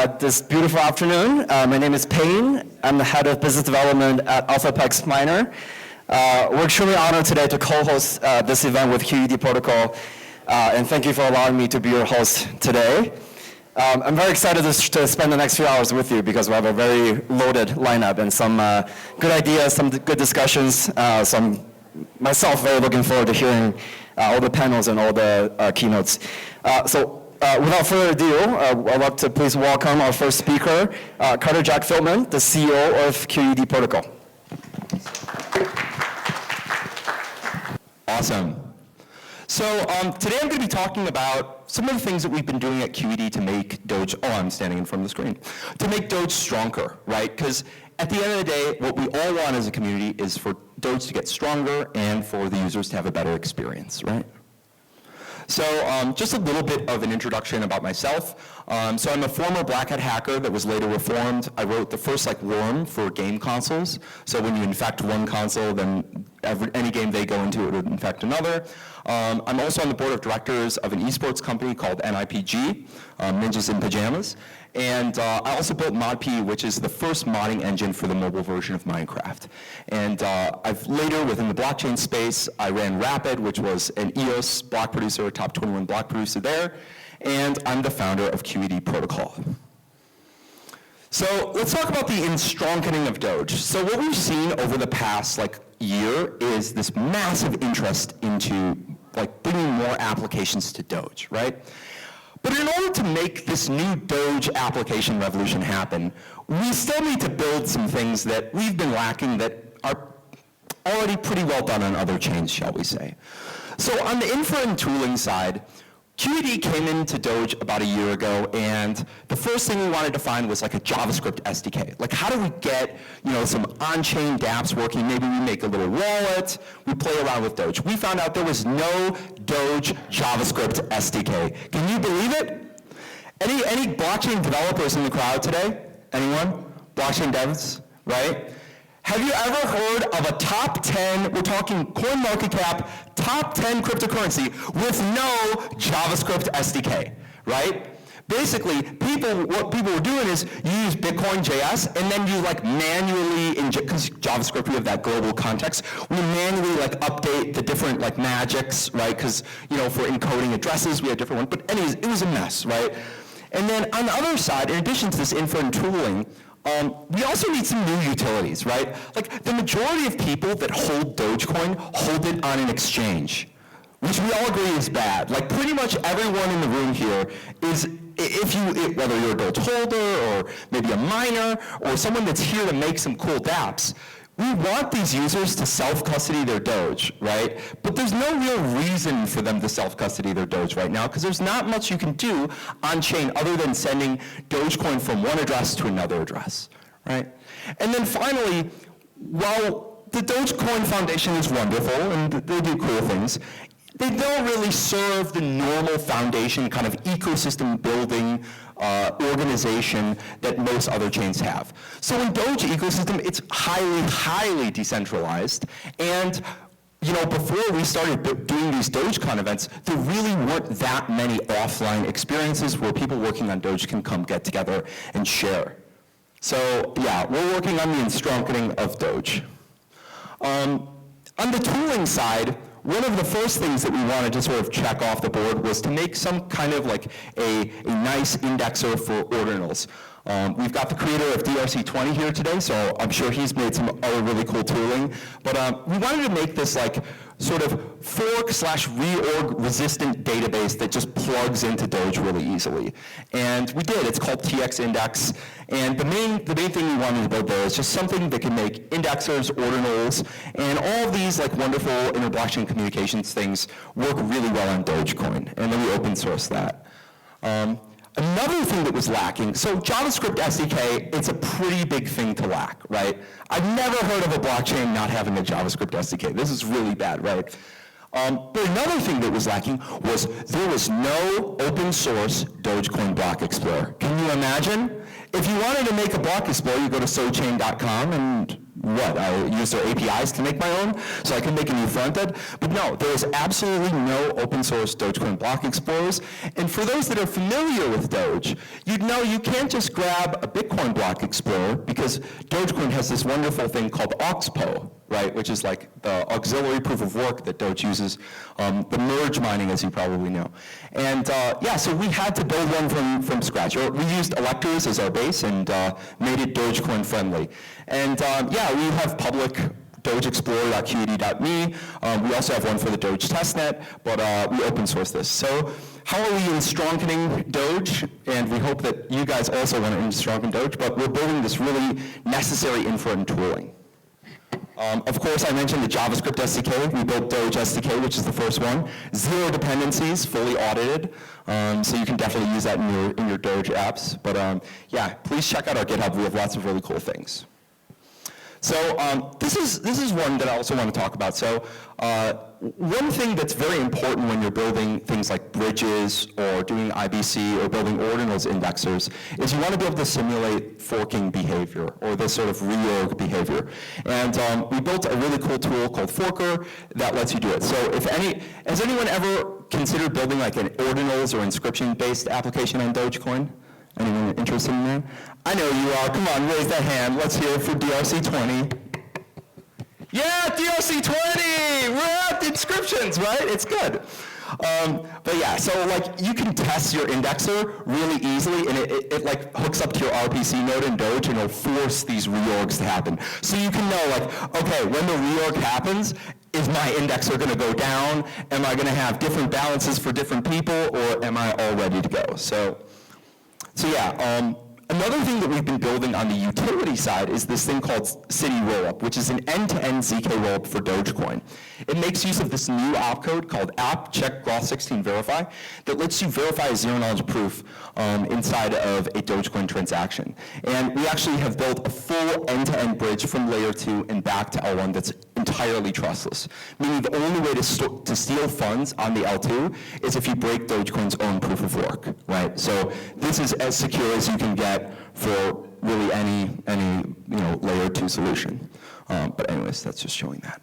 this beautiful afternoon. My name is Payne. I'm the head of business development at AlphaPex Miner. We're extremely honored today to co-host this event with QED Protocol, and thank you for allowing me to be your host today. I'm very excited to spend the next few hours with you because we have a very loaded lineup and some good ideas, some good discussions. So I'm myself very looking forward to hearing all the panels and all the keynotes. Without further ado, I'd like to please welcome our first speaker, Carter Jack Feldman, the CEO of QED Protocol. Awesome. So today I'm going to be talking about some of the things that we've been doing at QED to make Doge, I'm standing in front of the screen, to make Doge stronger, right? Because at the end of the day, what we all want as a community is for Doge to get stronger and for the users to have a better experience, right? So just a little bit of an introduction about myself. So I'm a former Black Hat hacker that was later reformed. I wrote the first worm for game consoles. So when you infect one console, then any game they go into, it would infect another. I'm also on the board of directors of an esports company called NIPG, Ninjas in Pajamas. And I also built ModP, which is the first modding engine for the mobile version of Minecraft. And I've later, within the blockchain space, I ran Rapid, which was an EOS block producer, top 21 block producer there. And I'm the founder of QED Protocol. So let's talk about the strengthening of Doge. So what we've seen over the past year is this massive interest into bringing more applications to Doge, right? But in order to make this new Doge application revolution happen, we still need to build some things that we've been lacking that are already pretty well done on other chains, shall we say. So on the infra and tooling side, QED came into Doge about a year ago, and the first thing we wanted to find was a JavaScript SDK. How do we get some on-chain dApps working? Maybe we make a little wallet, we play around with Doge. We found out there was no Doge JavaScript SDK. Can you believe it? Any blockchain developers in the crowd today? Anyone? Blockchain devs, right? Have you ever heard of a top 10, we're talking CoinMarketCap, top 10 cryptocurrency with no JavaScript SDK, right? Basically, what people were doing is you use Bitcoin.js and then you manually inject, because JavaScript, we have that global context, we manually update the different magics, right? Because, for encoding addresses, we have different ones. But anyways, it was a mess, right? And then on the other side, in addition to this infra and tooling, we also need some new utilities, right? The majority of people that hold Dogecoin hold it on an exchange, which we all agree is bad. Pretty much everyone in the room here is, whether you're a Doge holder or maybe a miner or someone that's here to make some cool dApps, we want these users to self-custody their Doge, right? But there's no real reason for them to self-custody their Doge right now because there's not much you can do on-chain other than sending Dogecoin from one address to another address, right? And then finally, while the Dogecoin Foundation is wonderful and they do cool things, they don't really serve the normal foundation kind of ecosystem building organization that most other chains have. So in Doge ecosystem, it's highly, highly decentralized. And before we started doing these DogeCon events, there really weren't that many offline experiences where people working on Doge can come get together and share. So yeah, we're working on the strengthening of Doge. On the tooling side, one of the first things that we wanted to sort of check off the board was to make some kind of a nice indexer for ordinals. We've got the creator of DRC20 here today, so I'm sure he's made some other really cool tooling. But we wanted to make this sort of fork/reorg resistant database that just plugs into Doge really easily. And we did. It's called TX Index. And the main thing we wanted to build there is just something that can make indexers, ordinals, and all of these wonderful inter-blockchain communications things work really well on Dogecoin. And then we open source that. Another thing that was lacking, so JavaScript SDK, it's a pretty big thing to lack, right? I've never heard of a blockchain not having a JavaScript SDK. This is really bad, right? But another thing that was lacking was there was no open source Dogecoin block explorer. Can you imagine? If you wanted to make a block explorer, you go to sochain.com and I use their APIs to make my own, so I can make a new front end. But no, there is absolutely no open source Dogecoin block explorers. And for those that are familiar with Doge, you'd know you can't just grab a Bitcoin block explorer, because Dogecoin has this wonderful thing called Oxpo, right, which is like the auxiliary proof of work that Doge uses, the merge mining, as you probably know. And yeah, so we had to build one from scratch. We used electors as our base and made it Dogecoin friendly. And yeah, we have public dogeexplorer.qed.me. We also have one for the Doge testnet, but we open source this. So how are we in strengthening Doge? And we hope that you guys also want to strengthen Doge, but we're building this really necessary infra and tooling. Of course, I mentioned the JavaScript SDK. We built Doge SDK, which is the first one. 0 dependencies, fully audited. So you can definitely use that in your Doge apps. But yeah, please check out our GitHub. We have lots of really cool things. So this is one that I also want to talk about. So one thing that's very important when you're building things like bridges or doing IBC or building ordinals indexers is you want to be able to simulate forking behavior or this sort of reorg behavior. And we built a really cool tool called Forker that lets you do it. So has anyone ever considered building like an ordinals or inscription-based application on Dogecoin? Anyone interested in that? I know you are. Come on, raise that hand. Let's hear it for DRC20. Yeah, DRC20! We're at the inscriptions, right? It's good. But yeah, so like you can test your indexer really easily, and it like hooks up to your RPC node in Doge, and it'll force these reorgs to happen. So you can know like, okay, when the reorg happens, is my indexer going to go down? Am I going to have different balances for different people, or am I all ready to go? So yeah, another thing that we've been building on the utility side is this thing called City Rollup, which is an end-to-end ZK rollup for Dogecoin. It makes use of this new opcode called app check groth16 verify that lets you verify a zero-knowledge proof inside of a Dogecoin transaction. And we actually have built a full end-to-end bridge from layer 2 and back to L1 that's entirely trustless, meaning the only way to steal funds on the L2 is if you break Dogecoin's own proof of work, right? So this is as secure as you can get for really any layer 2 solution. But anyways, that's just showing that.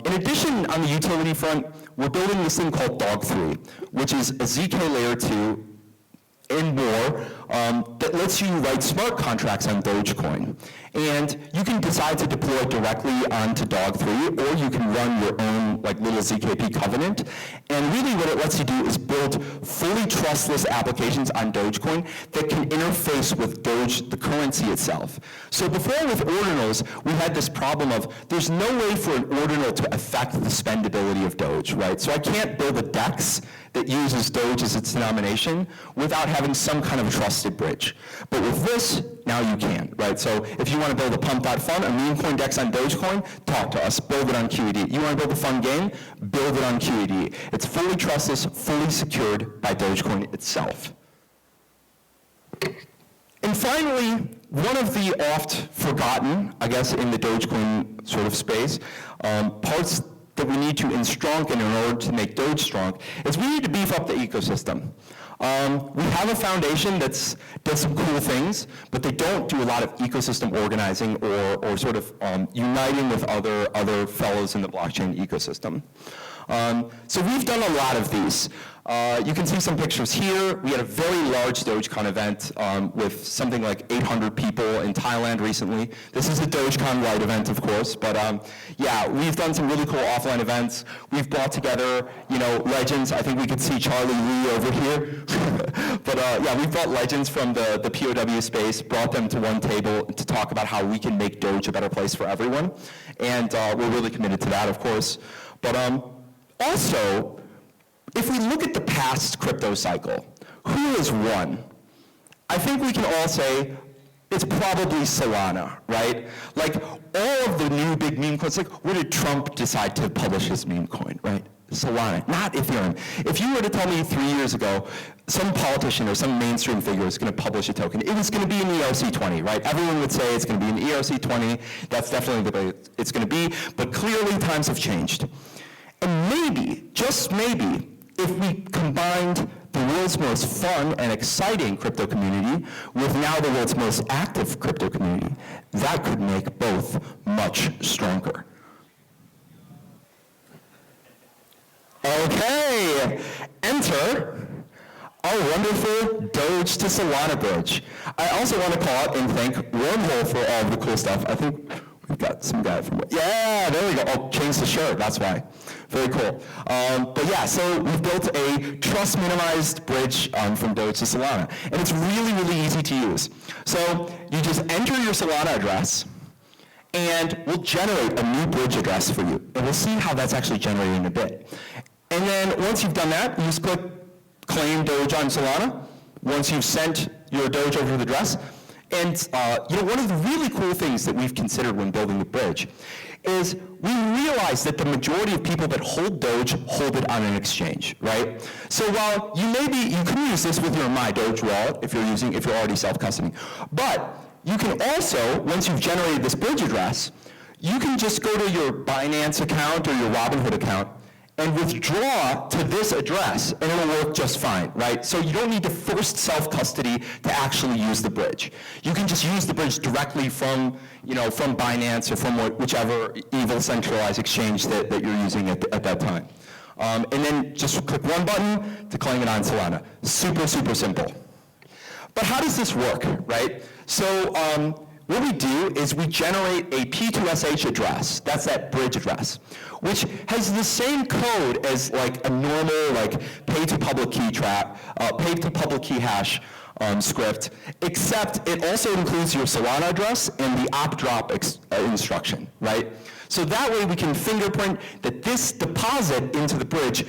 In addition, on the utility front, we're building this thing called Dog3, which is a ZK layer 2 and more that lets you write smart contracts on Dogecoin. And you can decide to deploy directly onto Dog3, or you can run your own like little ZKP covenant. And really what it lets you do is build fully trustless applications on Dogecoin that can interface with Doge, the currency itself. So before with ordinals, we had this problem of there's no way for an ordinal to affect the spendability of Doge, right? So I can't build a DEX that uses Doge as its denomination without having some kind of a trusted bridge. But with this, now you can, right? So if you want to build a pump.fun, a meme coin DEX on Dogecoin, talk to us, build it on QED. You want to build a fun game, build it on QED. It's fully trustless, fully secured by Dogecoin itself. And finally, one of the oft forgotten, I guess, in the Dogecoin sort of space, parts that we need to in order to make Doge strong is we need to beef up the ecosystem. We have a foundation that's does some cool things, but they don't do a lot of ecosystem organizing or sort of uniting with other fellows in the blockchain ecosystem. So we've done a lot of these. You can see some pictures here. We had a very large DogeCon event with something like 800 people in Thailand recently. This is a DogeCon Lite event, of course, but yeah, we've done some really cool offline events. We've brought together, legends. I think we could see Charlie Lee over here. But yeah, we've brought legends from the POW space, brought them to one table to talk about how we can make Doge a better place for everyone. And we're really committed to that, of course. But also, if we look at the past crypto cycle, who has won? I think we can all say it's probably Solana, right? Like all of the new big meme coins, like where did Trump decide to publish his meme coin, right? Solana, not Ethereum. If you were to tell me 3 years ago, some politician or some mainstream figure is going to publish a token, it was going to be an ERC20, right? Everyone would say it's going to be an ERC20. That's definitely the way it's going to be. But clearly times have changed. And maybe, just maybe, if we combined the world's most fun and exciting crypto community with now the world's most active crypto community. That could make both much stronger. Okay, enter our wonderful Doge to Solana bridge. I also want to call out and thank Wormhole for all of the cool stuff. I think we've got some guy from, yeah, there we go. Oh, changed the shirt, that's why. Very cool. But yeah, so we've built a trust minimized bridge from Doge to Solana. And it's really, really easy to use. So you just enter your Solana address, and we'll generate a new bridge address for you. And we'll see how that's actually generated in a bit. And then once you've done that, you just click Claim Doge on Solana. Once you've sent your Doge over to the address. And one of the really cool things that we've considered when building the bridge is we realize that the majority of people that hold Doge hold it on an exchange, right? So while you can use this with your My Doge wallet if you're already self-custodying, but you can also, once you've generated this bridge address, you can just go to your Binance account or your Robinhood account and withdraw to this address, and it'll work just fine, right? So you don't need to first self-custody to actually use the bridge. You can just use the bridge directly from Binance or from whichever evil centralized exchange that you're using at that time. And then just click one button to claim it on Solana. Super, super simple. But how does this work, right? So what we do is we generate a P2SH address, that's that bridge address, which has the same code as like a normal pay to public key hash script, except it also includes your Solana address and the op drop instruction, right? So that way we can fingerprint that this deposit into the bridge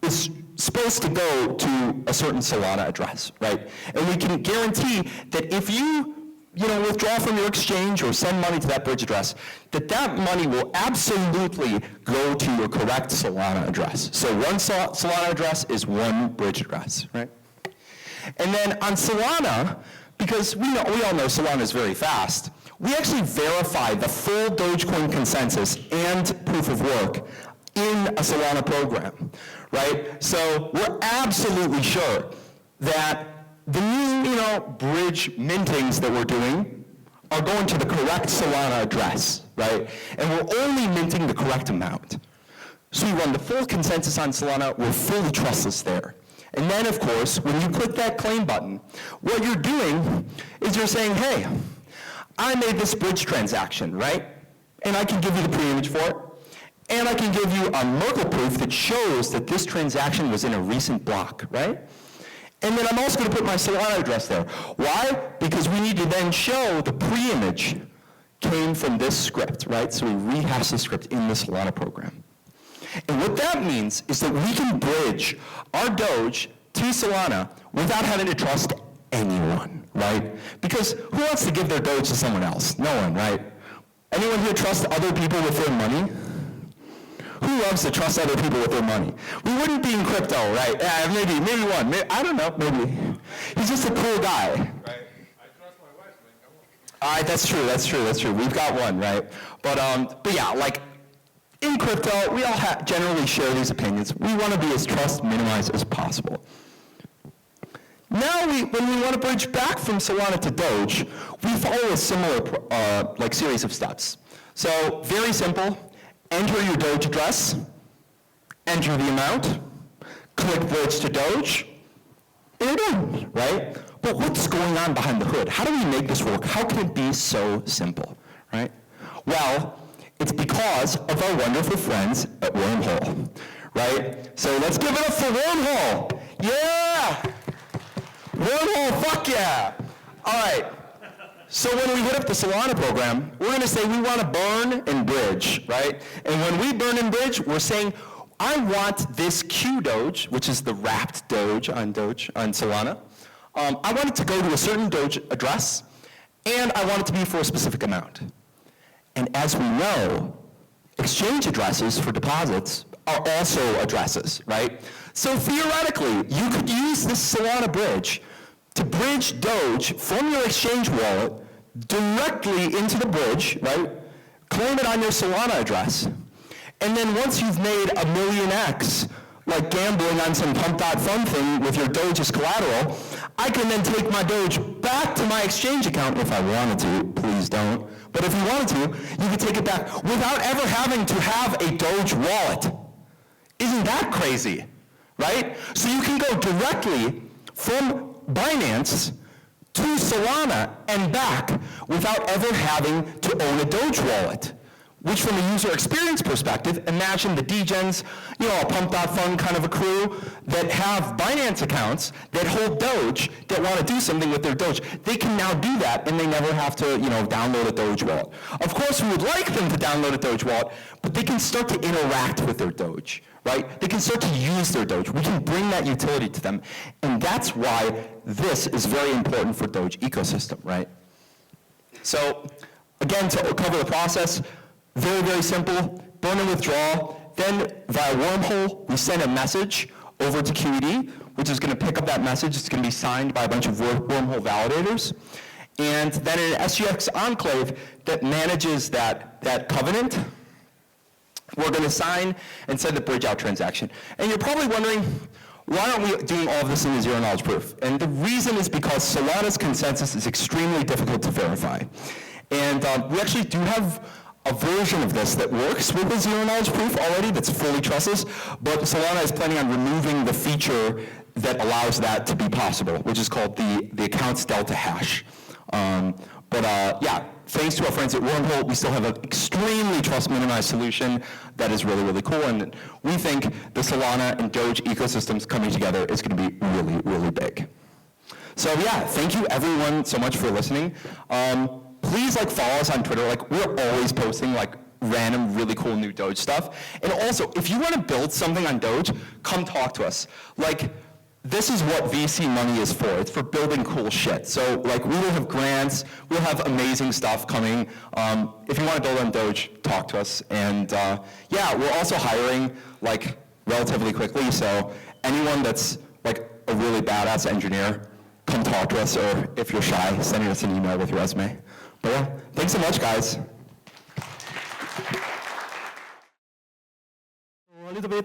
is supposed to go to a certain Solana address, right? And we can guarantee that if you withdraw from your exchange or send money to that bridge address, that money will absolutely go to your correct Solana address. So one Solana address is one bridge address, right? And then on Solana, because we all know Solana is very fast, we actually verify the full Dogecoin consensus and proof of work in a Solana program, right? So we're absolutely sure that the new, bridge mintings that we're doing are going to the correct Solana address, right? And we're only minting the correct amount. So we run the full consensus on Solana, we're fully trustless there. And then, of course, when you click that claim button, what you're doing is you're saying, hey, I made this bridge transaction, right? And I can give you the pre-image for it. And I can give you a Merkle proof that shows that this transaction was in a recent block, right? And then I'm also going to put my Solana address there. Why? Because we need to then show the pre-image came from this script, right? So we rehash the script in the Solana program. And what that means is that we can bridge our Doge to Solana without having to trust anyone, right? Because who wants to give their Doge to someone else? No one, right? Anyone here trust other people with their money? Who loves to trust other people with their money? We wouldn't be in crypto, right? Maybe one. I don't know, maybe. He's just a cool guy. Right. I trust my wife, man. Come on. That's true. We've got one, right? But yeah, in crypto, we all generally share these opinions. We want to be as trust minimized as possible. Now, when we want to bridge back from Solana to Doge, we follow a similar series of steps. So very simple. Enter your Doge address, enter the amount, click bridge to Doge, and you're done, right? But what's going on behind the hood? How do we make this work? How can it be so simple, right? Well, it's because of our wonderful friends at Wormhole, right? So let's give it up for Wormhole. Yeah! Wormhole, fuck yeah! All right. So when we hit up the Solana program, we're going to say we want to burn and bridge, right? And when we burn and bridge, we're saying, I want this Q Doge, which is the wrapped Doge on Solana. I want it to go to a certain Doge address, and I want it to be for a specific amount. And as we know, exchange addresses for deposits are also addresses, right? So theoretically, you could use this Solana bridge to bridge Doge from your exchange wallet directly into the bridge, right? Claim it on your Solana address. And then once you've made a million X, like gambling on some pump.fun thing with your Doge as collateral, I can then take my Doge back to my exchange account if I wanted to. Please don't. But if you wanted to, you could take it back without ever having to have a Doge wallet. Isn't that crazy, right? So you can go directly from Binance to Solana and back without ever having to own a Doge wallet. Which from a user experience perspective, imagine the degens, a pump.fun kind of a crew that have Binance accounts that hold Doge that want to do something with their Doge. They can now do that and they never have to, download a Doge wallet. Of course, we would like them to download a Doge wallet, but they can start to interact with their Doge, right? They can start to use their Doge. We can bring that utility to them. And that's why this is very important for Doge ecosystem, right? So again, to cover the process, very, very simple, burn and withdraw. Then via wormhole, we send a message over to QED, which is going to pick up that message. It's going to be signed by a bunch of wormhole validators. And then an SGX enclave that manages that covenant, we're going to sign and send the bridge out transaction. And you're probably wondering, why aren't we doing all of this in a zero knowledge proof? And the reason is because Solana's consensus is extremely difficult to verify. And we actually do have a version of this that works with a zero knowledge proof already that's fully trustless, but Solana is planning on removing the feature that allows that to be possible, which is called the accounts delta hash. Thanks to our friends at Wormhole, we still have an extremely trust minimized solution that is really, really cool, and we think the Solana and Doge ecosystems coming together is going to be really, really big. So thank you everyone so much for listening. Please follow us on Twitter. We're always posting random really cool new Doge stuff. And also, if you want to build something on Doge, come talk to us. This is what VC money is for. It's for building cool shit. So we will have grants, we'll have amazing stuff coming. If you want to build on Doge, talk to us. And we're also hiring relatively quickly. So anyone that's a really badass engineer, come talk to us. Or if you're shy, send us an email with your resume. But thanks so much, guys. A little bit